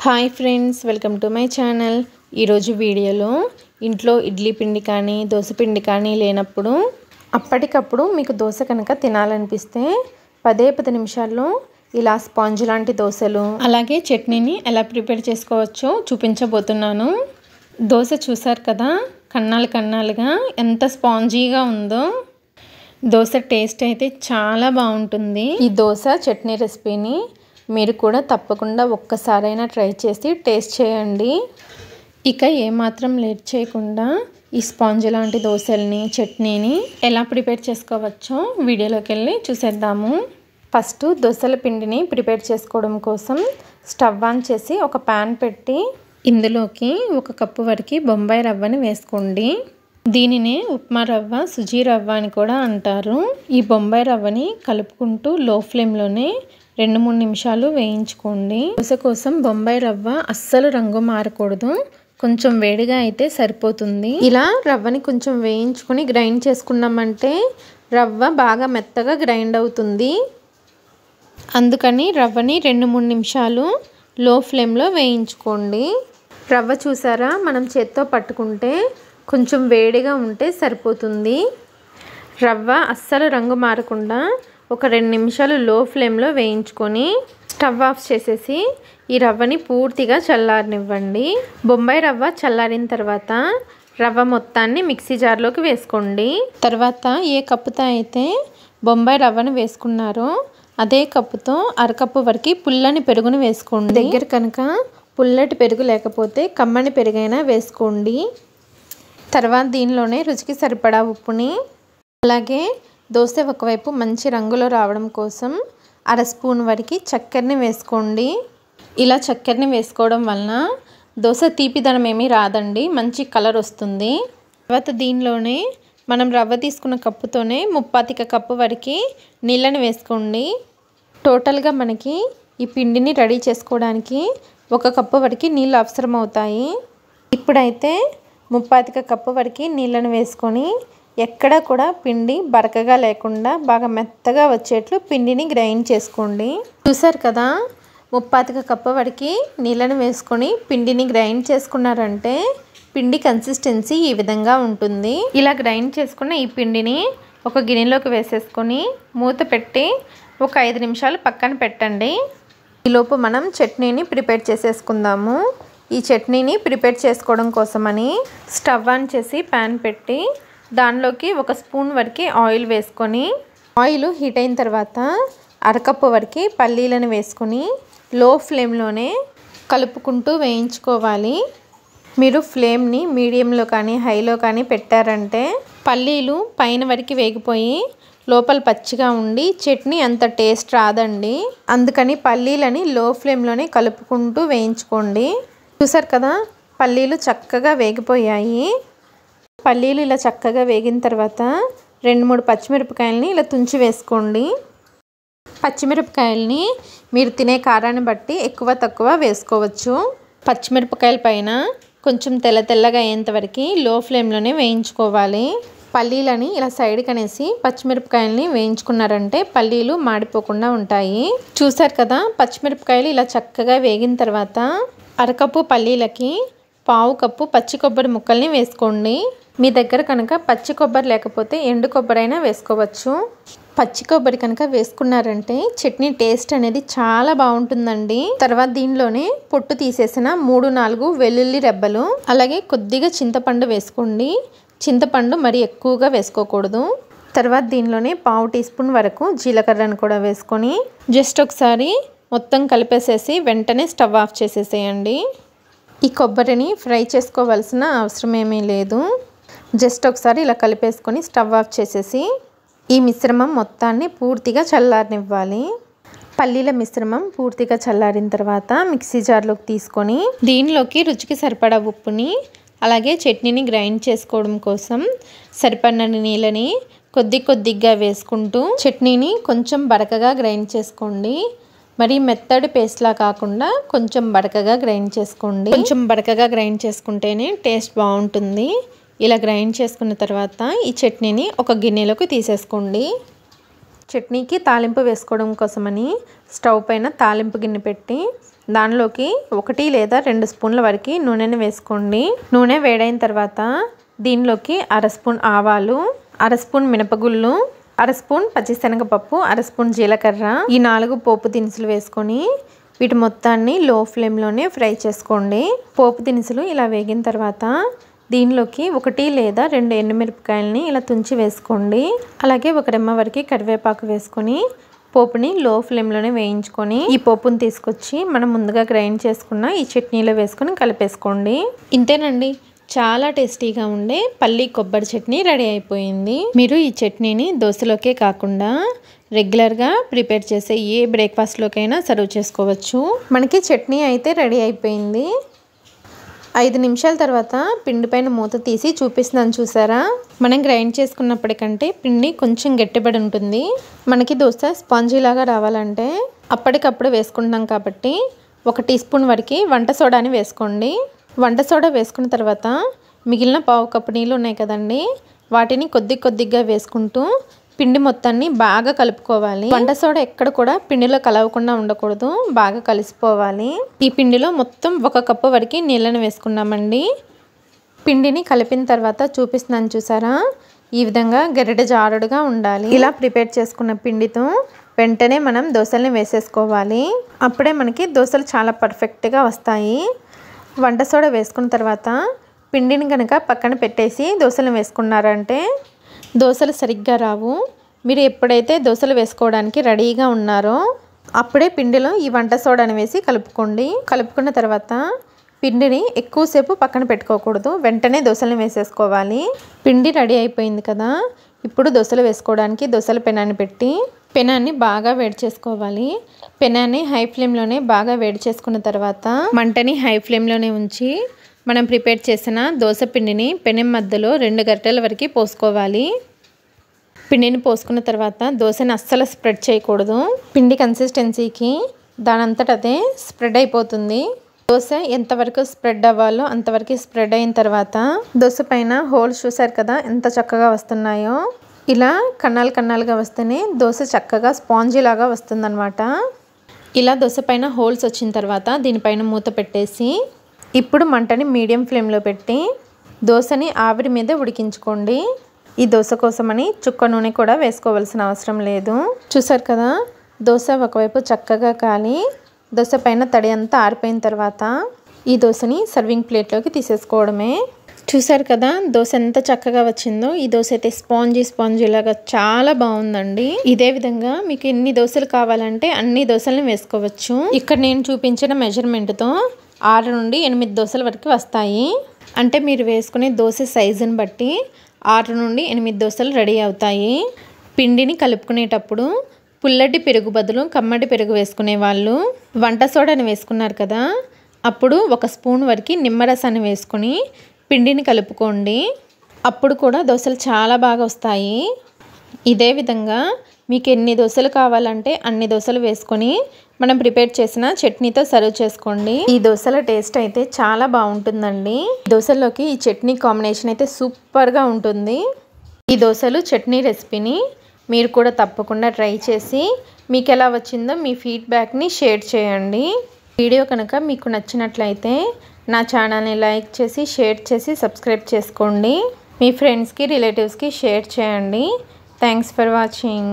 Hi friends, welcome to my channel. ఈరోజు వీడియోలో ఇంట్లో ఇడ్లీ పిండి కానీ దోశ పిండి కానీ లేనప్పుడు అప్పటికప్పుడు మీకు దోశ కనుక తినాలనిపిస్తే 10 నిమిషాల్లో ఇలా స్పాంజ్ లాంటి దోశలు అలాగే చట్నీని ఎలా ప్రిపేర్ చేసుకోవచ్చో చూపించబోతున్నాను. దోశ చూసారు కదా, కన్నాలు కన్నాలుగా ఎంత స్పాంజీగా ఉందో. దోశ టేస్ట్ అయితే చాలా బాగుంటుంది. ఈ దోశ చట్నీ రెసిపీని మీరు కూడా తప్పకుండా ఒక్కసారైనా ట్రై చేసి టేస్ట్ చేయండి. ఇక ఏమాత్రం లేట్ చేయకుండా ఈ స్పాంజ్ లాంటి దోశల్ని చట్నీని ఎలా ప్రిపేర్ చేసుకోవచ్చో వీడియోలోకి వెళ్ళి చూసేద్దాము. ఫస్ట్ దోశల పిండిని ప్రిపేర్ చేసుకోవడం కోసం స్టవ్ ఆన్ చేసి ఒక ప్యాన్ పెట్టి ఇందులోకి 1 కప్పు వరకు బొంబాయి రవ్వని వేసుకోండి. దీనినే ఉప్మా రవ్వ, సుజీ రవ్వ అని కూడా అంటారు. ఈ బొంబాయి రవ్వని కలుపుకుంటూ లో ఫ్లేమ్లోనే 2-3 నిమిషాలు వేయించుకోండి. దోశ కోసం బొంబాయి రవ్వ అస్సలు రంగు మారకూడదు, కొంచెం వేడిగా అయితే సరిపోతుంది. ఇలా రవ్వని కొంచెం వేయించుకొని గ్రైండ్ చేసుకున్నామంటే రవ్వ బాగా మెత్తగా గ్రైండ్ అవుతుంది. అందుకని రవ్వని 2-3 నిమిషాలు లో ఫ్లేమ్లో వేయించుకోండి. రవ్వ చూసారా, మనం చేత్తో పట్టుకుంటే కొంచెం వేడిగా ఉంటే సరిపోతుంది. రవ్వ అస్సలు రంగు మారకుండా ఒక 2 నిమిషాలు లో ఫ్లేమ్లో వేయించుకొని స్టవ్ ఆఫ్ చేసేసి ఈ రవ్వని పూర్తిగా చల్లారనివ్వండి. బొంబాయి రవ్వ చల్లారిన తర్వాత రవ్వ మొత్తాన్ని మిక్సీ జార్లోకి వేసుకోండి. తర్వాత ఏ కప్పుతో అయితే బొంబాయి రవ్వను వేసుకున్నారో అదే కప్పుతో 1/2 కప్పు వరకు పుల్లని పెరుగును వేసుకోండి. దగ్గర కనుక పుల్లటి పెరుగు లేకపోతే కమ్మని పెరుగైనా వేసుకోండి. తర్వాత దీనిలోనే రుచికి సరిపడా ఉప్పుని, అలాగే దోశ ఒకవైపు మంచి రంగులో రావడం కోసం 1/2 స్పూన్ వరకు చక్కెరని వేసుకోండి. ఇలా చక్కెరని వేసుకోవడం వలన దోశ తీపిదనం ఏమీ రాదండి, మంచి కలర్ వస్తుంది. తర్వాత దీనిలోనే మనం రవ్వ తీసుకున్న కప్పుతోనే 3/4 కప్పు వరకు నీళ్ళని వేసుకోండి. టోటల్గా మనకి ఈ పిండిని రెడీ చేసుకోవడానికి 1 కప్పు వరకు నీళ్ళు అవసరం అవుతాయి. ఇప్పుడైతే 3/4 కప్పు వరకు నీళ్ళని వేసుకొని ఎక్కడ కూడా పిండి బరకగా లేకుండా బాగా మెత్తగా వచ్చేట్లు పిండిని గ్రైండ్ చేసుకోండి. చూసారు కదా, 3/4 కప్పు వరకు నీళ్ళని వేసుకొని పిండిని గ్రైండ్ చేసుకున్నారంటే పిండి కన్సిస్టెన్సీ ఈ విధంగా ఉంటుంది. ఇలా గ్రైండ్ చేసుకున్న ఈ పిండిని ఒక గిన్నెలోకి వేసేసుకొని మూత పెట్టి ఒక 5 నిమిషాలు పక్కన పెట్టండి. ఈలోపు మనం చట్నీని ప్రిపేర్ చేసేసుకుందాము. ఈ చట్నీని ప్రిపేర్ చేసుకోవడం కోసమని స్టవ్ ఆన్ చేసి ప్యాన్ పెట్టి దానిలోకి 1 స్పూన్ వరకు ఆయిల్ వేసుకొని ఆయిల్ హీట్ అయిన తర్వాత 1/2 కప్పు వరకు పల్లీలను వేసుకొని లో ఫ్లేమ్లోనే కలుపుకుంటూ వేయించుకోవాలి. మీరు ఫ్లేమ్ని మీడియంలో కానీ హైలో కానీ పెట్టారంటే పల్లీలు పైన వరకు వేగిపోయి లోపల పచ్చిగా ఉండి చట్నీ అంత టేస్ట్ రాదండి. అందుకని పల్లీలని లో ఫ్లేమ్లోనే కలుపుకుంటూ వేయించుకోండి. చూసారు కదా, పల్లీలు చక్కగా వేగిపోయాయి. పల్లీలు ఇలా చక్కగా వేగిన తర్వాత 2-3 పచ్చిమిరపకాయలని ఇలా తుంచి వేసుకోండి. పచ్చిమిరపకాయలని మీరు తినే కారాన్ని బట్టి ఎక్కువ తక్కువ వేసుకోవచ్చు. పచ్చిమిరపకాయల పైన కొంచెం తెల్లగా అయ్యేంత వరకు లో ఫ్లేమ్లోనే వేయించుకోవాలి. పల్లీలని ఇలా సైడ్కి అనేసి పచ్చిమిరపకాయలని వేయించుకున్నారంటే పల్లీలు మాడిపోకుండా ఉంటాయి. చూసారు కదా, పచ్చిమిరపకాయలు ఇలా చక్కగా వేగిన తర్వాత 1/2 కప్పు పల్లీలకి 1/4 కప్పు పచ్చి కొబ్బరి ముక్కల్ని వేసుకోండి. మీ దగ్గర కనుక పచ్చి కొబ్బరి లేకపోతే ఎండు కొబ్బరి అయినా వేసుకోవచ్చు. పచ్చి కొబ్బరి కనుక వేసుకున్నారంటే చట్నీ టేస్ట్ అనేది చాలా బాగుంటుందండి. తర్వాత దీనిలోనే పొట్టు తీసేసిన 3-4 వెల్లుల్లి రెబ్బలు, అలాగే కొద్దిగా చింతపండు వేసుకోండి. చింతపండు మరి ఎక్కువగా వేసుకోకూడదు. తర్వాత దీనిలోనే 1/2 టీ స్పూన్ వరకు జీలకర్రను కూడా వేసుకొని జస్ట్ ఒకసారి మొత్తం కలిపేసేసి వెంటనే స్టవ్ ఆఫ్ చేసేసేయండి. ఈ కొబ్బరిని ఫ్రై చేసుకోవాల్సిన అవసరం ఏమీ లేదు. జస్ట్ ఒకసారి ఇలా కలిపేసుకొని స్టవ్ ఆఫ్ చేసేసి ఈ మిశ్రమం మొత్తాన్ని పూర్తిగా చల్లారనివ్వాలి. పల్లీల మిశ్రమం పూర్తిగా చల్లారిన తర్వాత మిక్సీ జార్లోకి తీసుకొని దీనిలోకి రుచికి సరిపడా ఉప్పుని, అలాగే చట్నీని గ్రైండ్ చేసుకోవడం కోసం సరిపడిన నీళ్ళని కొద్దిగా వేసుకుంటూ చట్నీని కొంచెం బరకగా గ్రైండ్ చేసుకోండి. మరి మెత్తడి పేస్ట్లా కాకుండా కొంచెం బరకగా గ్రైండ్ చేసుకోండి. కొంచెం బరకగా గ్రైండ్ చేసుకుంటేనే టేస్ట్ బాగుంటుంది. ఇలా గ్రైండ్ చేసుకున్న తర్వాత ఈ చట్నీని ఒక గిన్నెలోకి తీసేసుకోండి. చట్నీకి తాలింపు వేసుకోవడం కోసమని స్టవ్ పైన తాలింపు గిన్నె పెట్టి దానిలోకి 1 లేదా 2 స్పూన్ల వరకు నూనెని వేసుకోండి. నూనె వేడైన తర్వాత దీనిలోకి 1/2 స్పూన్ ఆవాలు, 1/2 స్పూన్ మినపగుళ్ళు, 1/2 స్పూన్ పచ్చిశనగపప్పు, 1/2 స్పూన్ జీలకర్ర, ఈ 4 పోపు దినుసులు వేసుకొని వీటి మొత్తాన్ని లో ఫ్లేమ్లోనే ఫ్రై చేసుకోండి. పోపు దినుసులు ఇలా వేగిన తర్వాత దీనిలోకి 1 లేదా 2 ఎండుమిరపకాయలని ఇలా తుంచి వేసుకోండి. అలాగే 1 రెమ్మ వరకు కరివేపాకు వేసుకొని పోపుని లో ఫ్లేమ్లోనే వేయించుకొని ఈ పోపుని తీసుకొచ్చి మనం ముందుగా గ్రైండ్ చేసుకున్న ఈ చట్నీలో వేసుకొని కలిపేసుకోండి. ఇంతేనండి, చాలా టేస్టీగా ఉండే పల్లి కొబ్బరి చట్నీ రెడీ అయిపోయింది. మీరు ఈ చట్నీని దోశలోకే కాకుండా రెగ్యులర్గా ప్రిపేర్ చేసే ఏ బ్రేక్ఫాస్ట్లోకైనా సర్వ్ చేసుకోవచ్చు. మనకి చట్నీ అయితే రెడీ అయిపోయింది. 5 నిమిషాల తర్వాత పిండి పైన మూత తీసి చూపిస్తున్నాను, చూసారా? మనం గ్రైండ్ చేసుకున్నప్పటికంటే పిండి కొంచెం గట్టిపడి ఉంటుంది. మనకి దోశ స్పాంజీ లాగా రావాలంటే అప్పటికప్పుడు వేసుకుంటాం కాబట్టి 1 టీ స్పూన్ వరకు వంట సోడాని వేసుకోండి. వంట సోడా వేసుకున్న తర్వాత మిగిలిన పావు కప్పు నీళ్ళు ఉన్నాయి కదండి, వాటిని కొద్దిగా వేసుకుంటూ పిండి మొత్తాన్ని బాగా కలుపుకోవాలి. వంట సోడా ఎక్కడ కూడా పిండిలో కలవకుండా ఉండకూడదు, బాగా కలిసిపోవాలి. ఈ పిండిలో మొత్తం 1 కప్పు వరకు నీళ్ళని వేసుకున్నామండి. పిండిని కలిపిన తర్వాత చూపిస్తున్నాను, చూసారా? ఈ విధంగా గరిటె జారుడుగా ఉండాలి. ఇలా ప్రిపేర్ చేసుకున్న పిండితో వెంటనే మనం దోశల్ని వేసేసుకోవాలి. అప్పుడే మనకి దోశలు చాలా పర్ఫెక్ట్గా వస్తాయి. వంట సోడా వేసుకున్న తర్వాత పిండిని కనుక పక్కన పెట్టేసి దోశలు వేసుకున్నారంటే దోశలు సరిగ్గా రావు. మీరు ఎప్పుడైతే దోశలు వేసుకోవడానికి రెడీగా ఉన్నారో అప్పుడే పిండిలో ఈ వంట సోడాని వేసి కలుపుకోండి. కలుపుకున్న తర్వాత పిండిని ఎక్కువసేపు పక్కన పెట్టుకోకూడదు, వెంటనే దోశలను వేసేసుకోవాలి. పిండి రెడీ అయిపోయింది కదా, ఇప్పుడు దోశలు వేసుకోవడానికి దోశల పెనాన్ని పెట్టి పెనాన్ని బాగా వేడి చేసుకోవాలి. పెనాన్ని హై ఫ్లేమ్లోనే బాగా వేడి చేసుకున్న తర్వాత మంటని హై ఫ్లేమ్లోనే ఉంచి మనం ప్రిపేర్ చేసిన దోశ పిండిని పెనం మధ్యలో 2 గరిటెల వరకు పోసుకోవాలి. పిండిని పోసుకున్న తర్వాత దోశని అస్సలు స్ప్రెడ్ చేయకూడదు. పిండి కన్సిస్టెన్సీకి దానంతట అదే స్ప్రెడ్ అయిపోతుంది. దోశ ఎంతవరకు స్ప్రెడ్ అవ్వాలో అంతవరకు స్ప్రెడ్ అయిన తర్వాత దోశ పైన హోల్స్ చూసారు కదా ఎంత చక్కగా వస్తున్నాయో. ఇలా కన్నాలుగా వస్తేనే దోశ చక్కగా స్పాంజీ లాగా వస్తుందన్నమాట. ఇలా దోశ పైన హోల్స్ వచ్చిన తర్వాత దీనిపైన మూత పెట్టేసి ఇప్పుడు మంటని మీడియం ఫ్లేమ్లో పెట్టి దోశని ఆవిరి మీద ఉడికించుకోండి. ఈ దోశ కోసమని చుక్క నూనె కూడా వేసుకోవాల్సిన అవసరం లేదు. చూసారు కదా, దోశ ఒకవైపు చక్కగా కాలి దోశ పైన తడి అంతా ఆరిపోయిన తర్వాత ఈ దోశని సర్వింగ్ ప్లేట్లోకి తీసేసుకోవడమే. చూసారు కదా దోశ ఎంత చక్కగా వచ్చిందో. ఈ దోశ అయితే స్పాంజీ లాగా చాలా బాగుందండి. ఇదే విధంగా మీకు ఎన్ని దోశలు కావాలంటే అన్ని దోశలను వేసుకోవచ్చు. ఇక్కడ నేను చూపించిన మెజర్మెంట్తో 6 నుండి 8 దోశల వరకు వస్తాయి. అంటే మీరు వేసుకునే దోశ సైజుని బట్టి 6 నుండి 8 దోశలు రెడీ అవుతాయి. పిండిని కలుపుకునేటప్పుడు పుల్లటి పెరుగు బదులు కమ్మటి పెరుగు వేసుకునే వాళ్ళు వంట సోడాని వేసుకున్నారు కదా, అప్పుడు 1 స్పూన్ వరకు నిమ్మరసాన్ని వేసుకొని పిండిని కలుపుకోండి. అప్పుడు కూడా దోశలు చాలా బాగా వస్తాయి. ఇదే విధంగా మీకు ఎన్ని దోశలు కావాలంటే అన్ని దోశలు వేసుకొని మనం ప్రిపేర్ చేసిన చట్నీతో సర్వ్ చేసుకోండి. ఈ దోశల టేస్ట్ అయితే చాలా బాగుంటుందండి. దోశల్లోకి ఈ చట్నీ కాంబినేషన్ అయితే సూపర్గా ఉంటుంది. ఈ దోశలు చట్నీ రెసిపీని మీరు కూడా తప్పకుండా ట్రై చేసి మీకు ఎలా వచ్చిందో మీ ఫీడ్బ్యాక్ని షేర్ చేయండి. వీడియో కనుక మీకు నచ్చినట్లయితే నా ఛానల్ని లైక్ చేసి షేర్ చేసి సబ్స్క్రైబ్ చేసుకోండి. మీ ఫ్రెండ్స్కి రిలేటివ్స్కి షేర్ చేయండి. Thanks for watching.